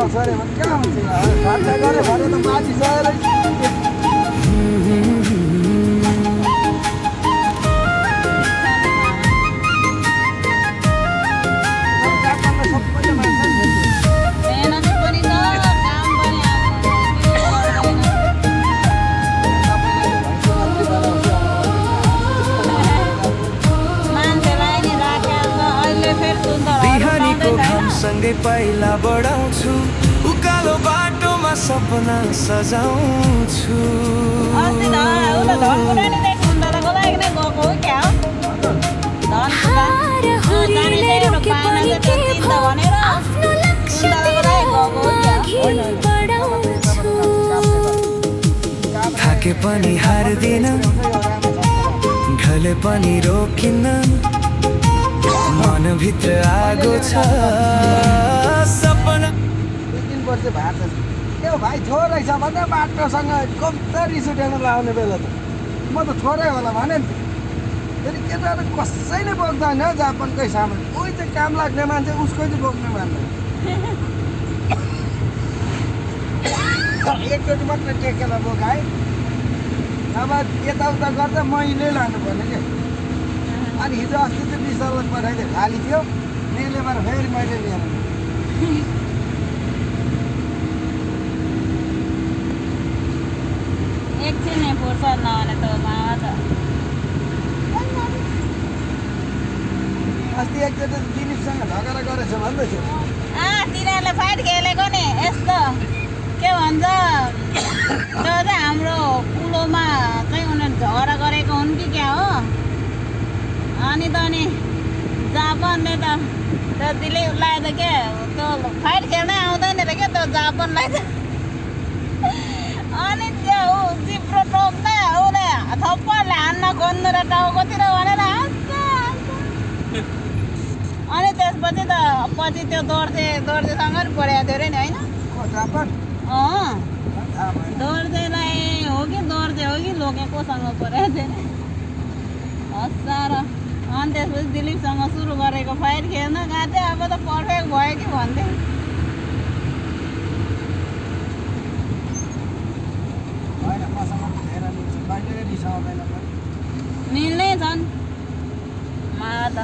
आउँछ अरे भने कहाँ हुन्छ खर्च गऱ्यो भने त माथि सहेरै सँगै पाइला बढाउँछु उकालो बाटोमा सपना सजाउँछु थाके पनि हार्दिन ढले पनि रोकिन्न मनभित्र आगो छ सपना 2-3 वर्ष भात छ त्यो भाइ छोरै छ भने बाटोसँग कम्ता रिस उठेर लाउने बेला त म त छोरै होला भने नि फेरि केटाहरू कसैले बोक्दैन जापानकै सामान कोही चाहिँ काम लाग्ने मान्छे उसकै चाहिँ बोक्ने मान्दैन एकचोटि मात्रै टेकेर बोकाएँ अब यताउता गर्दा मैले लानुपर्ने क्या अनि हिजो अस्ति चाहिँ विशाललाई पठाइदिएँ खाली थियो नेलेबाट फेरि मैले लिएर एकछिन फुर्सद नहुने त मामा त अस्ति एकचोटि दिलीपसँग झगडा गरेछ भन्दैछ तिनीहरूले फाइट खेलेको नि यस्तो के भन्छ त्यो चाहिँ हाम्रो कुलोमा चाहिँ उनीहरू झगडा गरेको हुन् कि क्या हो अनि त नि जापानले त त्यो दिलीपलाई त के त्यो फाइट खेल्नै आउँदैन रहेछ क्या त्यो जापानलाई त अनि त्यो ऊ चिप्रो टोक्दा उसले थप्पडले हान्न खोज्नु र टाउकोतिर भनेर अनि त्यसपछि त पछि त्यो दोर्जेसँग नि परेको थियो अरे नि होइन जापान दोर्जेलाई हो कि दोर्जे हो कि लोकेकोसँग परेको थियो नि हसार अनि त्यसपछि दिलीपसँग सुरु गरेको फाइट खेल्न गएको थियो अब त पर्फेक्ट भयो कि भन्थे होइन मसँग धेरै मिल्छ कहिले रिसाउँदैन पनि मिल्नै छन् मा त